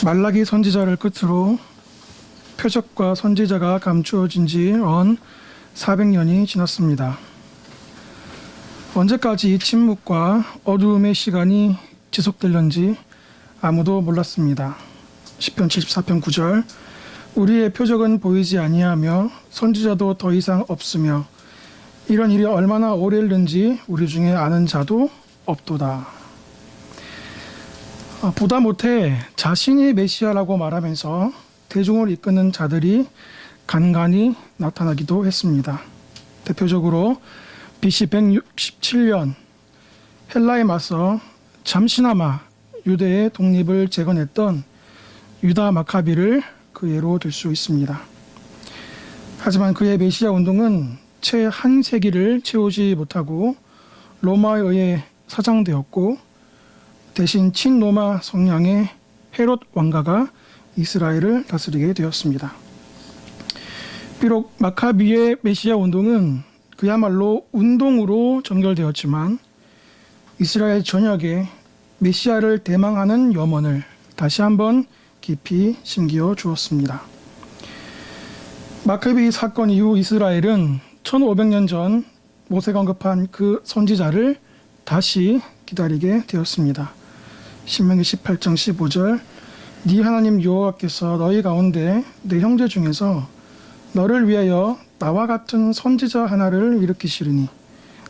말라기 선지자를 끝으로 표적과 선지자가 감추어진 지 언 400년이 지났습니다. 언제까지 이 침묵과 어두움의 시간이 지속될는지 아무도 몰랐습니다. 시편 74편 9절 우리의 표적은 보이지 아니하며 선지자도 더 이상 없으며 이런 일이 얼마나 오래일는지 우리 중에 아는 자도 없도다. 보다 못해 자신이 메시아라고 말하면서 대중을 이끄는 자들이 간간히 나타나기도 했습니다. 대표적으로 BC 167년 헬라에 맞서 잠시나마 유대의 독립을 재건했던 유다 마카비를 그 예로 들 수 있습니다. 하지만 그의 메시아 운동은 채 한 세기를 채우지 못하고 로마에 의해 사장되었고 대신 친로마 성향의 헤롯 왕가가 이스라엘을 다스리게 되었습니다. 비록 마카비의 메시아 운동은 그야말로 운동으로 전결되었지만 이스라엘 전역에 메시아를 대망하는 염원을 다시 한번 깊이 심기어 주었습니다. 마카비 사건 이후 이스라엘은 1500년 전 모세가 언급한 그 선지자를 다시 기다리게 되었습니다. 신명기 18장 15절 네 하나님 여호와께서 너희 가운데 내 형제 중에서 너를 위하여 나와 같은 선지자 하나를 일으키시리니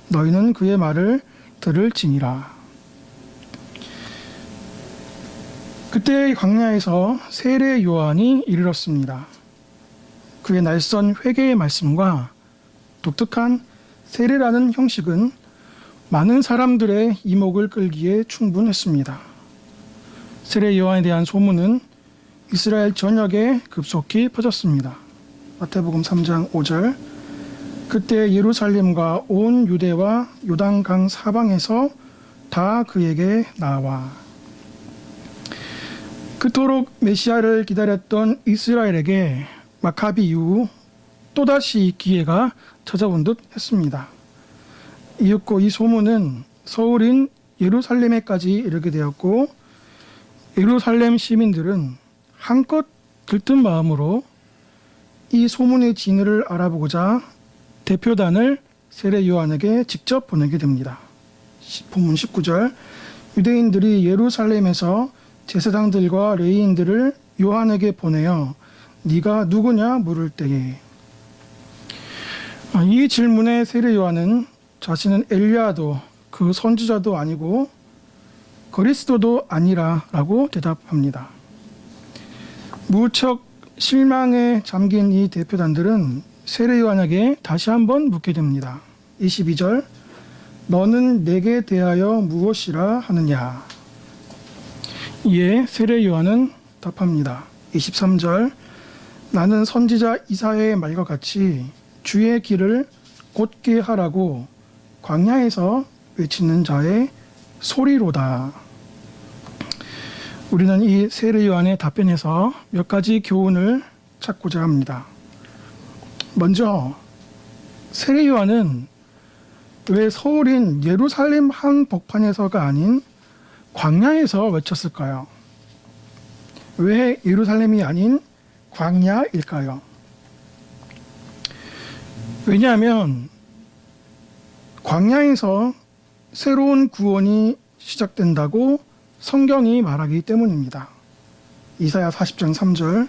너희는 그의 말을 들을지니라. 그때 광야에서 세례 요한이 이르렀습니다. 그의 날선 회개의 말씀과 독특한 세례라는 형식은 많은 사람들의 이목을 끌기에 충분했습니다. 세례 요한에 대한 소문은 이스라엘 전역에 급속히 퍼졌습니다. 마태복음 3장 5절 그때 예루살렘과 온 유대와 요단강 사방에서 다 그에게 나와 그토록 메시아를 기다렸던 이스라엘에게 마카비 이후 또다시 기회가 찾아온 듯 했습니다. 이윽고 이 소문은 서울인 예루살렘에까지 이르게 되었고 예루살렘 시민들은 한껏 들뜬 마음으로 이 소문의 진위를 알아보고자 대표단을 세례 요한에게 직접 보내게 됩니다. 본문 19절 유대인들이 예루살렘에서 제사장들과 레위인들을 요한에게 보내어 네가 누구냐 물을 때에 이 질문에 세례 요한은 자신은 엘리야도 그 선지자도 아니고 그리스도도 아니라라고 대답합니다. 무척 실망에 잠긴 이 대표단들은 세례 요한에게 다시 한번 묻게 됩니다. 22절 너는 내게 대하여 무엇이라 하느냐. 이에 세례 요한은 답합니다. 23절 나는 선지자 이사야의 말과 같이 주의 길을 곧게 하라고 광야에서 외치는 자의 소리로다. 우리는 이 세례 요한의 답변에서 몇 가지 교훈을 찾고자 합니다. 먼저 세례 요한은 왜 서울인 예루살렘 한복판에서가 아닌 광야에서 외쳤을까요? 왜 예루살렘이 아닌 광야일까요? 왜냐하면 광야에서 새로운 구원이 시작된다고 성경이 말하기 때문입니다. 이사야 40장 3절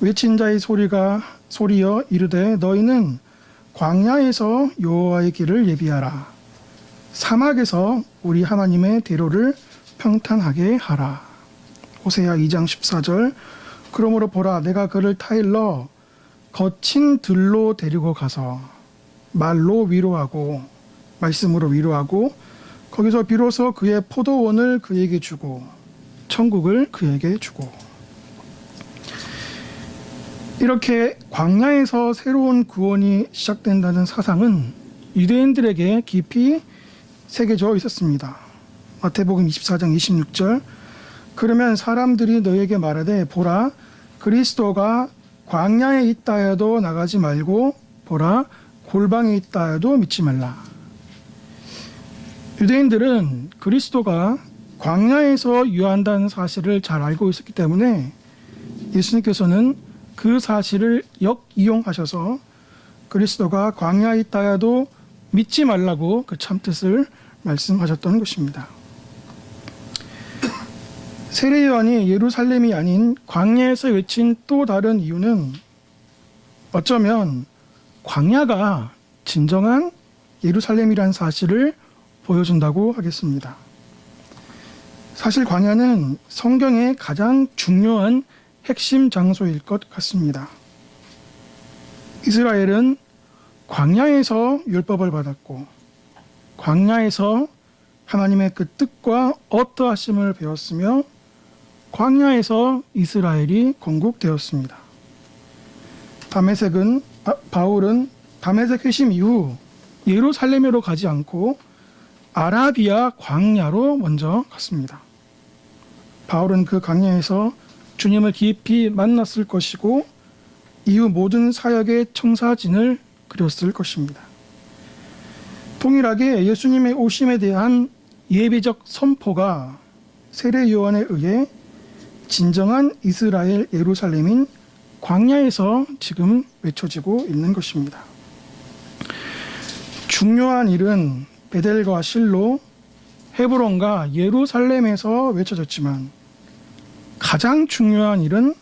외친 자의 소리여 이르되 너희는 광야에서 여호와의 길을 예비하라. 사막에서 우리 하나님의 대로를 평탄하게 하라. 호세아 2장 14절 그러므로 보라 내가 그를 타일러 거친 들로 데리고 가서 말로 위로하고 말씀으로 위로하고 거기서 비로소 그의 포도원을 그에게 주고 천국을 그에게 주고 이렇게 광야에서 새로운 구원이 시작된다는 사상은 유대인들에게 깊이 새겨져 있었습니다. 마태복음 24장 26절 그러면 사람들이 너에게 말하되 보라 그리스도가 광야에 있다 해도 나가지 말고 보라 골방에 있다 해도 믿지 말라. 유대인들은 그리스도가 광야에서 유한다는 사실을 잘 알고 있었기 때문에 예수님께서는 그 사실을 역이용하셔서 그리스도가 광야에 있다 해도 믿지 말라고 그 참뜻을 말씀하셨던 것입니다. 세례 요한이 예루살렘이 아닌 광야에서 외친 또 다른 이유는 어쩌면 광야가 진정한 예루살렘이라는 사실을 보여준다고 하겠습니다. 사실 광야는 성경의 가장 중요한 핵심 장소일 것 같습니다. 이스라엘은 광야에서 율법을 받았고 광야에서 하나님의 그 뜻과 어떠하심을 배웠으며 광야에서 이스라엘이 건국되었습니다. 바울은 다메섹 회심 이후 예루살렘으로 가지 않고 아라비아 광야로 먼저 갔습니다. 바울은 그 광야에서 주님을 깊이 만났을 것이고 이후 모든 사역의 청사진을 그렸을 것입니다. 동일하게 예수님의 오심에 대한 예비적 선포가 세례 요한에 의해 진정한 이스라엘 예루살렘인 광야에서 지금 외쳐지고 있는 것입니다. 중요한 일은 베델과 실로, 헤브론과 예루살렘에서 외쳐졌지만 가장 중요한 일은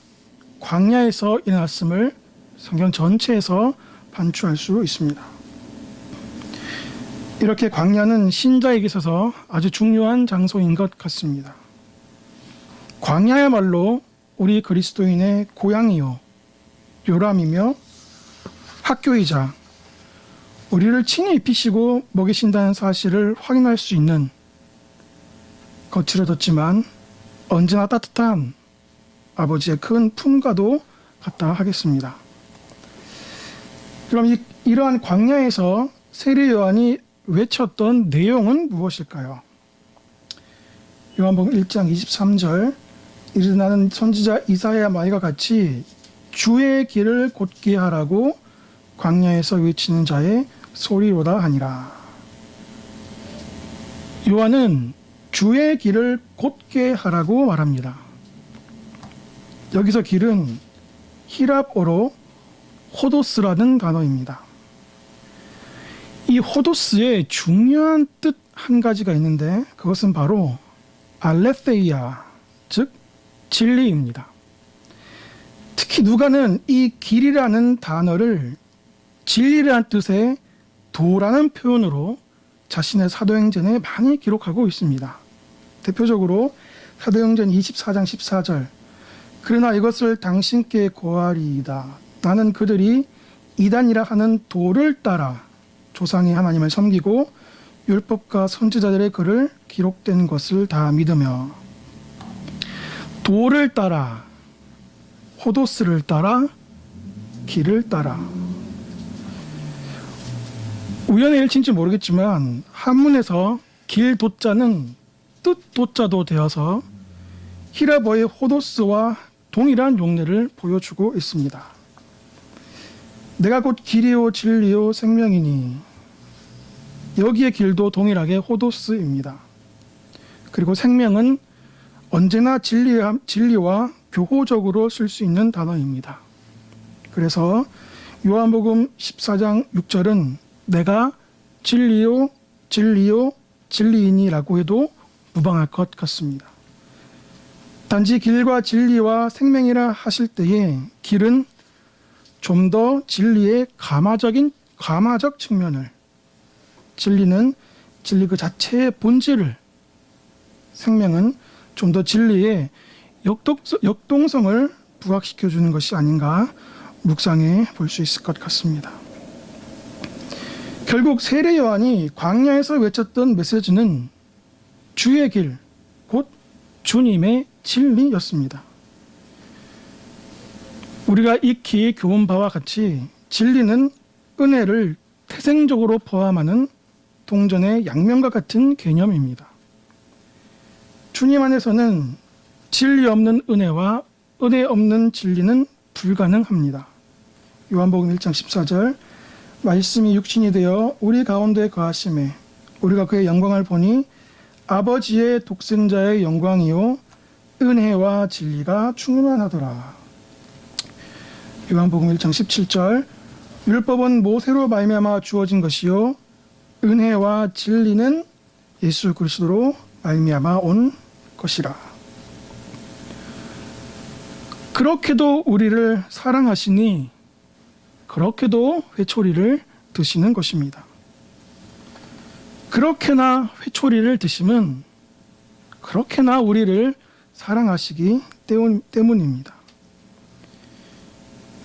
광야에서 일어났음을 성경 전체에서 반추할 수 있습니다. 이렇게 광야는 신자에게 있어서 아주 중요한 장소인 것 같습니다. 광야야말로 우리 그리스도인의 고향이요 요람이며 학교이자 우리를 친히 입히시고 먹이신다는 사실을 확인할 수 있는 거칠어졌지만 언제나 따뜻한 아버지의 큰 품과도 같다 하겠습니다. 그럼 이러한 광야에서 세례 요한이 외쳤던 내용은 무엇일까요? 요한복음 1장 23절 이르되 나는 선지자 이사야 말과 같이 주의 길을 곧게 하라고 광야에서 외치는 자의 소리로다 하니라. 요한은 주의 길을 곧게 하라고 말합니다. 여기서 길은 히랍어로 호도스라는 단어입니다. 이 호도스의 중요한 뜻 한 가지가 있는데 그것은 바로 알레세이아, 즉 진리입니다. 특히 누가는 이 길이라는 단어를 진리라는 뜻의 도라는 표현으로 자신의 사도행전에 많이 기록하고 있습니다. 대표적으로 사도행전 24장 14절 그러나 이것을 당신께 고하리이다. 나는 그들이 이단이라 하는 도를 따라 조상이 하나님을 섬기고 율법과 선지자들의 글을 기록된 것을 다 믿으며 도를 따라 호도스를 따라 길을 따라 우연의 일치인지 모르겠지만 한문에서 길 도자는 뜻 도자도 되어서 히라버의 호도스와 동일한 용례를 보여주고 있습니다. 내가 곧 길이요 진리요 생명이니 여기에 길도 동일하게 호도스입니다. 그리고 생명은 언제나 진리와 교호적으로 쓸 수 있는 단어입니다. 그래서 요한복음 14장 6절은 내가 진리요 진리이니라고 해도 무방할 것 같습니다. 단지 길과 진리와 생명이라 하실 때에 길은 좀 더 진리의 가마적 측면을 진리는 진리 그 자체의 본질을 생명은 좀 더 진리의 역동성을 부각시켜주는 것이 아닌가 묵상해 볼 수 있을 것 같습니다. 결국 세례 요한이 광야에서 외쳤던 메시지는 주의 길, 곧 주님의 진리였습니다. 우리가 익히 교훈 바와 같이 진리는 은혜를 태생적으로 포함하는 동전의 양면과 같은 개념입니다. 주님 안에서는 진리 없는 은혜와 은혜 없는 진리는 불가능합니다. 요한복음 1장 14절 말씀이 육신이 되어 우리 가운데 거하심에 우리가 그의 영광을 보니 아버지의 독생자의 영광이요 은혜와 진리가 충만하더라. 요한복음 1장 17절 율법은 모세로 말미암아 주어진 것이요 은혜와 진리는 예수 그리스도로 말미암아 온 것이라. 그렇게도 우리를 사랑하시니 그렇게도 회초리를 드시는 것입니다. 그렇게나 회초리를 드시면 그렇게나 우리를 사랑하시기 때문입니다.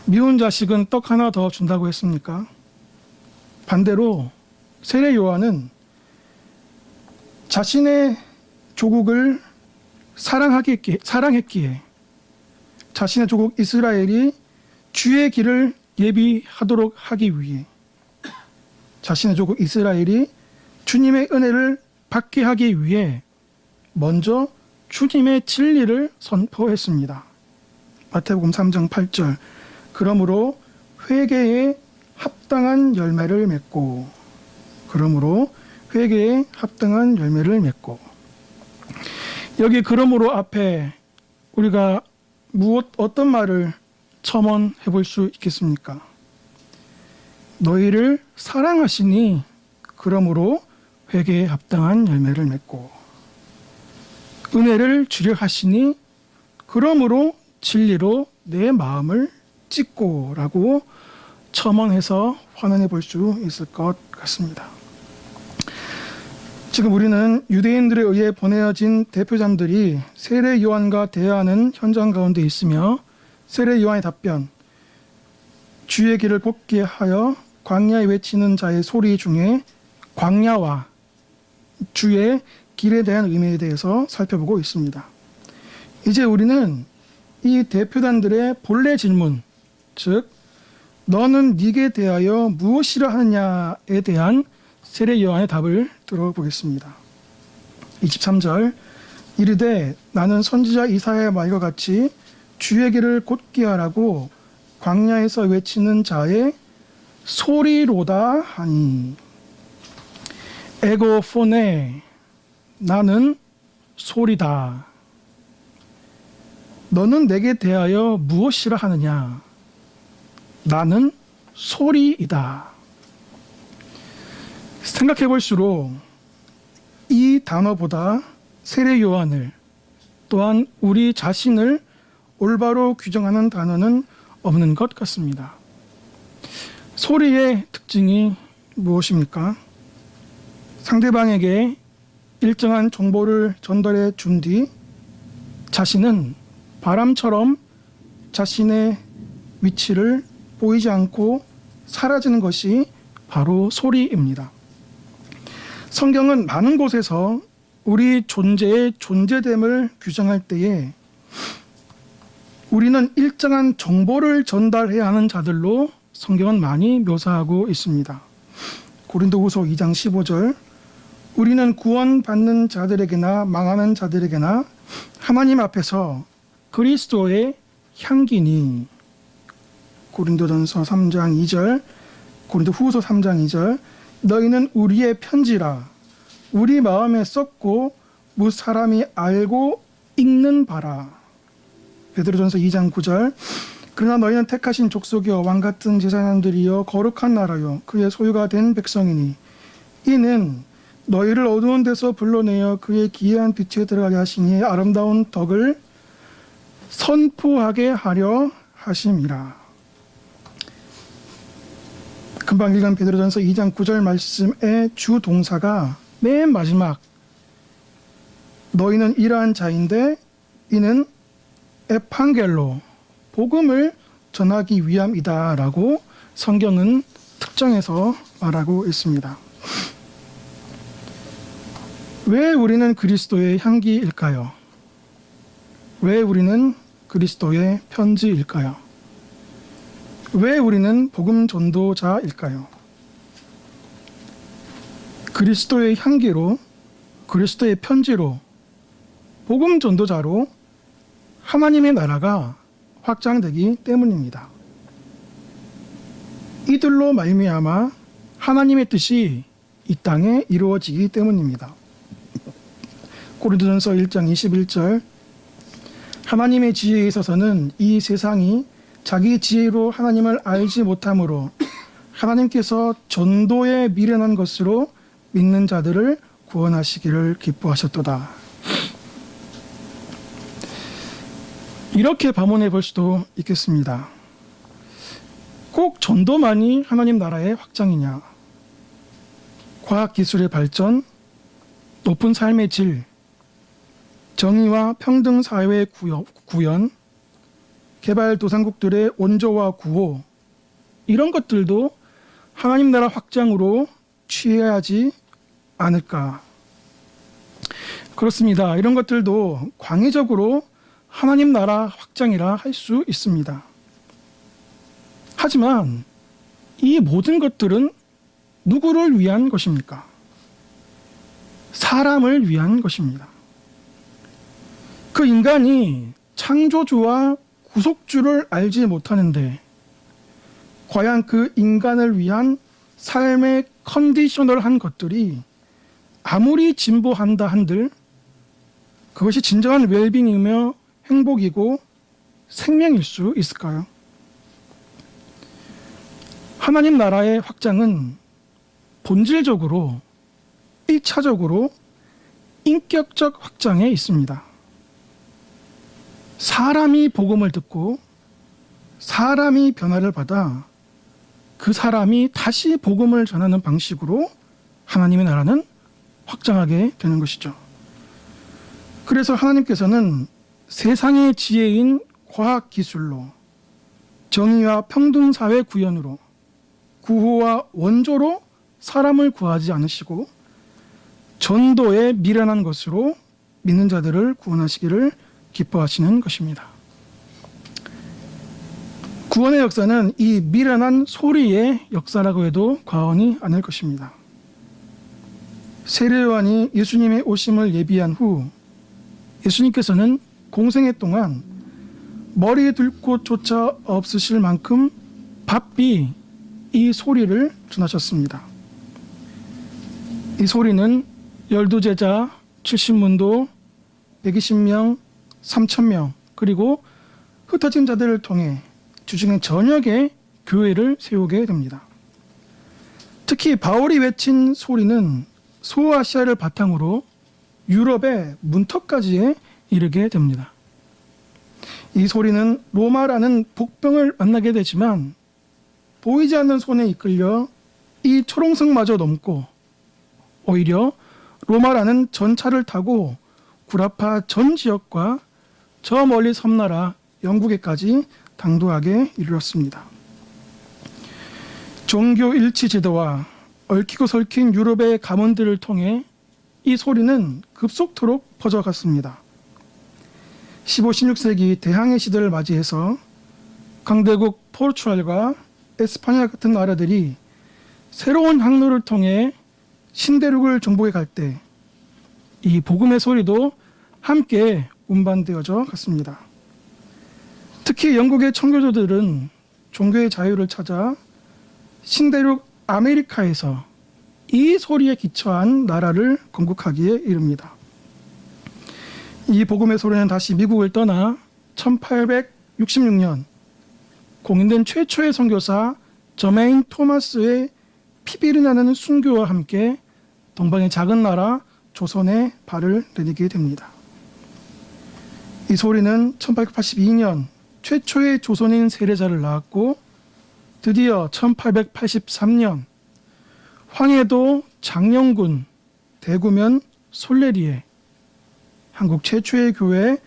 미운 자식은 떡 하나 더 준다고 했습니까? 반대로 세례 요한은 자신의 조국을 사랑했기에 자신의 조국 이스라엘이 주의 길을 예비하도록 하기 위해 자신의 조국 이스라엘이 주님의 은혜를 받게 하기 위해 먼저 주님의 진리를 선포했습니다. 마태복음 3장 8절 그러므로 회개에 합당한 열매를 맺고 여기 그러므로 앞에 우리가 어떤 말을 첨언해 볼 수 있겠습니까? 너희를 사랑하시니 그러므로 회개에 합당한 열매를 맺고 은혜를 주려 하시니 그러므로 진리로 내 마음을 찢고 라고 첨언해서 환원해 볼 수 있을 것 같습니다. 지금 우리는 유대인들에 의해 보내어진 대표자들이 세례 요한과 대화하는 현장 가운데 있으며 세례 요한의 답변 주의 길을 곱게 하여 광야에 외치는 자의 소리 중에 광야와 주의 길에 대한 의미에 대해서 살펴보고 있습니다. 이제 우리는 이 대표단들의 본래 질문, 즉 너는 네게 대하여 무엇이라 하느냐에 대한 세례 요한의 답을 들어보겠습니다. 23절 이르되 나는 선지자 이사야의 말과 같이 주의 길을 곧게 하라고 광야에서 외치는 자의 소리로다 하니 에고포네 나는 소리다. 너는 내게 대하여 무엇이라 하느냐? 나는 소리이다. 생각해 볼수록 이 단어보다 세례 요한을 또한 우리 자신을 올바로 규정하는 단어는 없는 것 같습니다. 소리의 특징이 무엇입니까? 상대방에게 일정한 정보를 전달해 준 뒤 자신은 바람처럼 자신의 위치를 보이지 않고 사라지는 것이 바로 소리입니다. 성경은 많은 곳에서 우리 존재의 존재됨을 규정할 때에 우리는 일정한 정보를 전달해야 하는 자들로 성경은 많이 묘사하고 있습니다. 고린도후서 2장 15절 우리는 구원받는 자들에게나 망하는 자들에게나 하나님 앞에서 그리스도의 향기니. 고린도전서 3장 2절 고린도후서 3장 2절 너희는 우리의 편지라 우리 마음에 썼고 무 사람이 알고 읽는 바라. 베드로전서 2장 9절 그러나 너희는 택하신 족속이여 왕같은 제사장들이여 거룩한 나라요 그의 소유가 된 백성이니 이는 너희를 어두운 데서 불러내어 그의 기이한 빛에 들어가게 하시니 아름다운 덕을 선포하게 하려 하심이라. 금방 읽은 베드로전서 2장 9절 말씀의 주 동사가 맨 마지막 너희는 이러한 자인데 이는 에판겔로 복음을 전하기 위함이다 라고 성경은 특정해서 말하고 있습니다. 왜 우리는 그리스도의 향기일까요? 왜 우리는 그리스도의 편지일까요? 왜 우리는 복음 전도자일까요? 그리스도의 향기로, 그리스도의 편지로, 복음 전도자로 하나님의 나라가 확장되기 때문입니다. 이들로 말미암아 하나님의 뜻이 이 땅에 이루어지기 때문입니다. 고린도전서 1장 21절 하나님의 지혜에 있어서는 이 세상이 자기 지혜로 하나님을 알지 못하므로 하나님께서 전도에 미련한 것으로 믿는 자들을 구원하시기를 기뻐하셨도다. 이렇게 반문해 볼 수도 있겠습니다. 꼭 전도만이 하나님 나라의 확장이냐? 과학기술의 발전, 높은 삶의 질, 정의와 평등 사회의 구현, 개발도상국들의 원조와 구호, 이런 것들도 하나님 나라 확장으로 취해야 하지 않을까? 그렇습니다. 이런 것들도 광의적으로 하나님 나라 확장이라 할 수 있습니다. 하지만 이 모든 것들은 누구를 위한 것입니까? 사람을 위한 것입니다. 그 인간이 창조주와 구속주를 알지 못하는데 과연 그 인간을 위한 삶의 컨디셔널한 것들이 아무리 진보한다 한들 그것이 진정한 웰빙이며 행복이고 생명일 수 있을까요? 하나님 나라의 확장은 본질적으로 1차적으로 인격적 확장에 있습니다. 사람이 복음을 듣고 사람이 변화를 받아 그 사람이 다시 복음을 전하는 방식으로 하나님의 나라는 확장하게 되는 것이죠. 그래서 하나님께서는 세상의 지혜인 과학기술로 정의와 평등사회 구현으로 구호와 원조로 사람을 구하지 않으시고 전도에 미련한 것으로 믿는 자들을 구원하시기를 기뻐하시는 것입니다. 구원의 역사는 이 미련한 소리의 역사라고 해도 과언이 아닐 것입니다. 세례 요한이 예수님의 오심을 예비한 후 예수님께서는 공생애 동안 머리에 둘 곳조차 없으실 만큼 바삐 이 소리를 전하셨습니다. 이 소리는 12제자 70문도 120명 3,000명 그리고 흩어진 자들을 통해 주중에 저녁에 교회를 세우게 됩니다. 특히 바울이 외친 소리는 소아시아를 바탕으로 유럽의 문턱까지 이르게 됩니다. 이 소리는 로마라는 복병을 만나게 되지만 보이지 않는 손에 이끌려 이 초롱성마저 넘고 오히려 로마라는 전차를 타고 구라파 전 지역과 저 멀리 섬나라 영국에까지 당도하게 이르렀습니다. 종교 일치 제도와 얽히고 설킨 유럽의 가문들을 통해 이 소리는 급속도로 퍼져갔습니다. 15, 16세기 대항해 시대를 맞이해서 강대국 포르투갈과 에스파냐 같은 나라들이 새로운 항로를 통해 신대륙을 정복해 갈 때 이 복음의 소리도 함께 운반되어져 갔습니다. 특히 영국의 청교도들은 종교의 자유를 찾아 신대륙 아메리카에서 이 소리에 기초한 나라를 건국하기에 이릅니다. 이 복음의 소리는 다시 미국을 떠나 1866년 공인된 최초의 선교사 저메인 토마스의 피비리 나는 순교와 함께 동방의 작은 나라 조선에 발을 내디게 됩니다. 이 소리는 1882년 최초의 조선인 세례자를 낳았고 드디어 1883년 황해도 장영군 대구면 솔레리에 한국 최초의 교회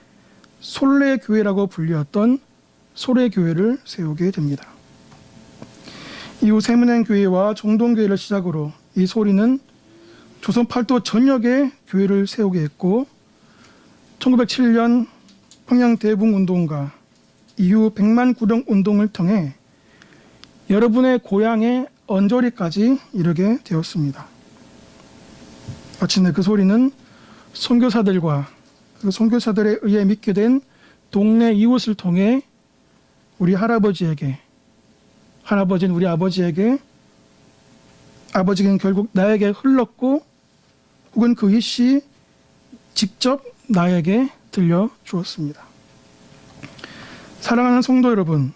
솔레교회라고 불리었던 소래교회를 세우게 됩니다. 이후 세문행교회와 정동교회를 시작으로 이 소리는 조선 팔도 전역에 교회를 세우게 했고 1907년 평양대붕운동과 이후 백만구령운동을 통해 여러분의 고향의 언저리까지 이르게 되었습니다. 마침내 그 소리는 선교사들과 그 선교사들에 의해 믿게 된 동네 이웃을 통해 우리 할아버지에게, 할아버지는 우리 아버지에게, 아버지는 결국 나에게 흘렀고 혹은 그 이씨 직접 나에게 들려주었습니다. 사랑하는 성도 여러분,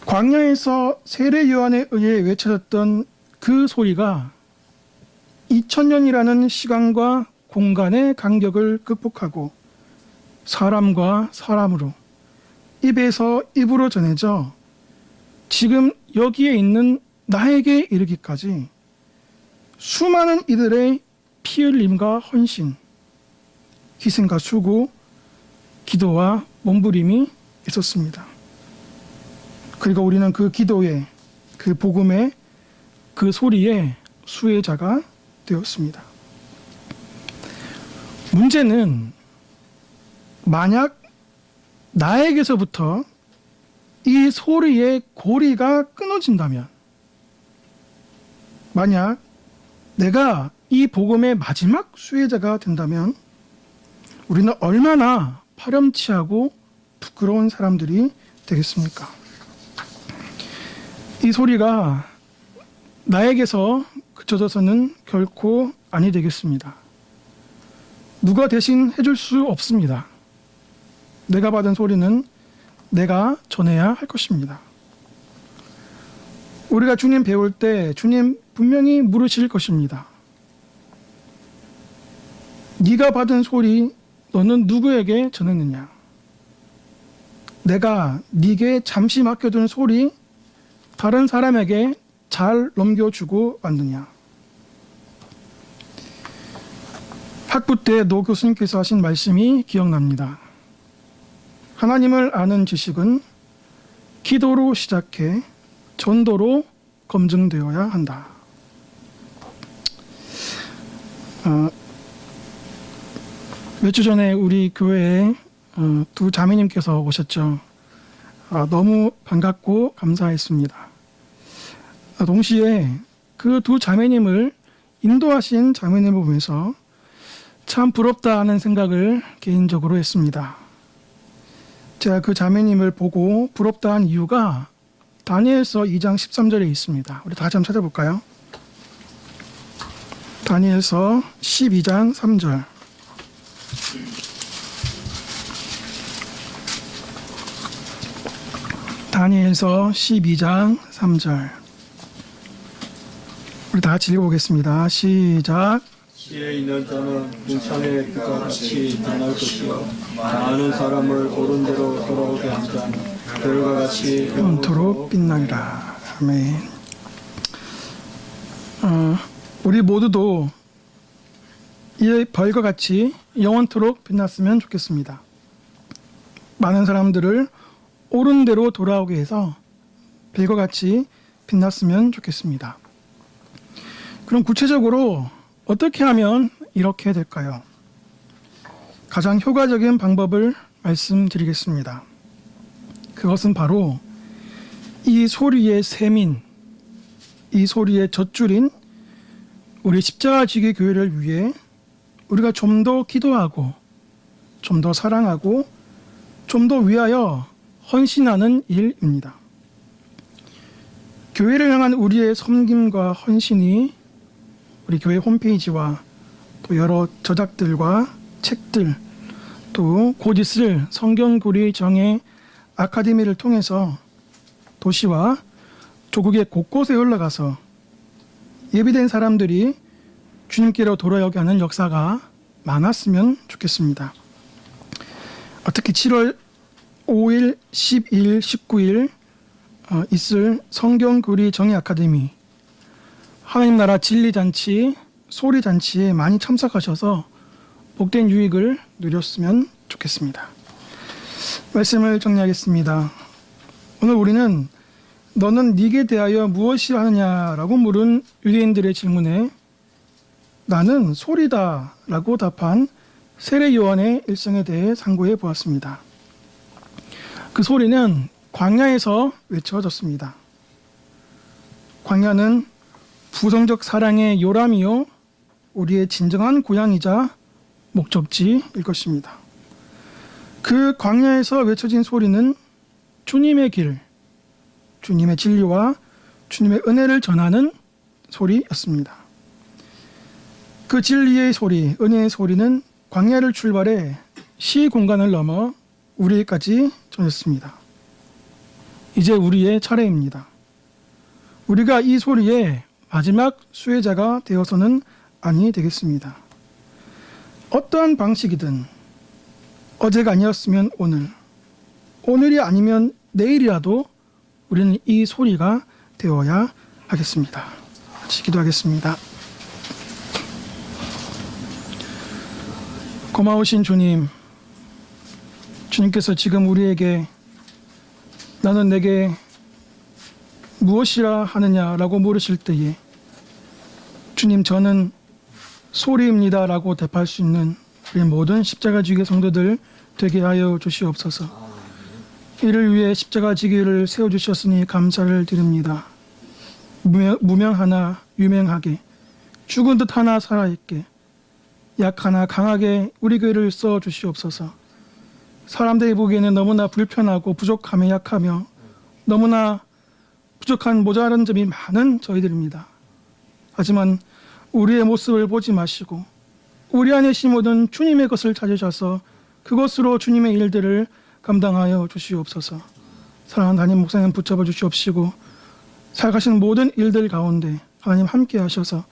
광야에서 세례 요한에 의해 외쳐졌던 그 소리가 2000년이라는 시간과 공간의 간격을 극복하고 사람과 사람으로 입에서 입으로 전해져 지금 여기에 있는 나에게 이르기까지 수많은 이들의 피 흘림과 헌신, 희생과 수고, 기도와 몸부림이 있었습니다. 그리고 우리는 그 기도에, 그 복음의 그 소리에 수혜자가 되었습니다. 문제는 만약 나에게서부터 이 소리의 고리가 끊어진다면, 만약 내가 이 복음의 마지막 수혜자가 된다면 우리는 얼마나 파렴치하고 부끄러운 사람들이 되겠습니까? 이 소리가 나에게서 그쳐져서는 결코 아니 되겠습니다. 누가 대신 해줄 수 없습니다. 내가 받은 소리는 내가 전해야 할 것입니다. 우리가 주님 배울 때 주님 분명히 물으실 것입니다. 네가 받은 소리 너는 누구에게 전했느냐? 내가 네게 잠시 맡겨둔 소리 다른 사람에게 잘 넘겨주고 왔느냐? 학부 때 노 교수님께서 하신 말씀이 기억납니다. 하나님을 아는 지식은 기도로 시작해 전도로 검증되어야 한다. 몇 주 전에 우리 교회에 두 자매님께서 오셨죠. 너무 반갑고 감사했습니다. 동시에 그 두 자매님을 인도하신 자매님을 보면서 참 부럽다 하는 생각을 개인적으로 했습니다. 제가 그 자매님을 보고 부럽다 한 이유가 다니엘서 2장 13절에 있습니다. 우리 다시 한번 찾아볼까요? 다니엘서 12장 3절. 다니엘서 12장 3절. 우리 다 같이 읽어보겠습니다. 시작. 지혜 있는 자는 궁창의 빛과 같이 빛날 것이요 많은 사람을 옳은 대로 돌아오게 한 자는 별과 같이 영원토록 빛나리라. 아멘. 우리 모두도 이 별과 같이 영원토록 빛났으면 좋겠습니다. 많은 사람들을 옳은 대로 돌아오게 해서 별과 같이 빛났으면 좋겠습니다. 그럼 구체적으로 어떻게 하면 이렇게 될까요? 가장 효과적인 방법을 말씀드리겠습니다. 그것은 바로 이 소리의 셈인, 이 소리의 젖줄인 우리 십자가 지기 교회를 위해 우리가 좀 더 기도하고 좀 더 사랑하고 좀 더 위하여 헌신하는 일입니다. 교회를 향한 우리의 섬김과 헌신이 우리 교회 홈페이지와 또 여러 저작들과 책들, 또 곧 있을 성경구리 정예 아카데미를 통해서 도시와 조국의 곳곳에 올라가서 예비된 사람들이 주님께로 돌아오게 하는 역사가 많았으면 좋겠습니다. 특히 7월 5일, 12일, 19일 있을 성경구리 정예 아카데미, 하나님 나라 진리잔치, 소리잔치에 많이 참석하셔서 복된 유익을 누렸으면 좋겠습니다. 말씀을 정리하겠습니다. 오늘 우리는 너는 네게 대하여 무엇이라 하느냐라고 물은 유대인들의 질문에 나는 소리다 라고 답한 세례 요한의 일생에 대해 상고해 보았습니다. 그 소리는 광야에서 외쳐졌습니다. 광야는 부정적 사랑의 요람이요 우리의 진정한 고향이자 목적지일 것입니다. 그 광야에서 외쳐진 소리는 주님의 길, 주님의 진리와 주님의 은혜를 전하는 소리였습니다. 그 진리의 소리, 은혜의 소리는 광야를 출발해 시 공간을 넘어 우리에게까지 전했습니다. 이제 우리의 차례입니다. 우리가 이 소리의 마지막 수혜자가 되어서는 아니 되겠습니다. 어떠한 방식이든 어제가 아니었으면 오늘, 오늘이 아니면 내일이라도 우리는 이 소리가 되어야 하겠습니다. 같이 기도하겠습니다. 고마우신 주님, 주님께서 지금 우리에게 나는 내게 무엇이라 하느냐라고 물으실 때에 주님 저는 소리입니다 라고 대답할 수 있는 우리 모든 십자가지기 성도들 되게 하여 주시옵소서. 이를 위해 십자가지기를 세워주셨으니 감사를 드립니다. 무명 하나 유명하게, 죽은 듯 하나 살아있게, 약 하나 강하게 우리 교회를 써주시옵소서. 사람들이 보기에는 너무나 불편하고 부족하며 약하며 너무나 부족한 모자란 점이 많은 저희들입니다. 하지만 우리의 모습을 보지 마시고 우리 안에 심어둔 주님의 것을 찾으셔서 그것으로 주님의 일들을 감당하여 주시옵소서. 사랑하는 담임 목사님 붙잡아 주시옵시고 살아가시는 모든 일들 가운데 하나님 함께 하셔서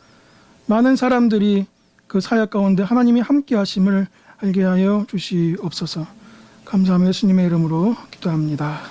많은 사람들이 그 사역 가운데 하나님이 함께 하심을 알게 하여 주시옵소서. 감사하며 예수님의 이름으로 기도합니다.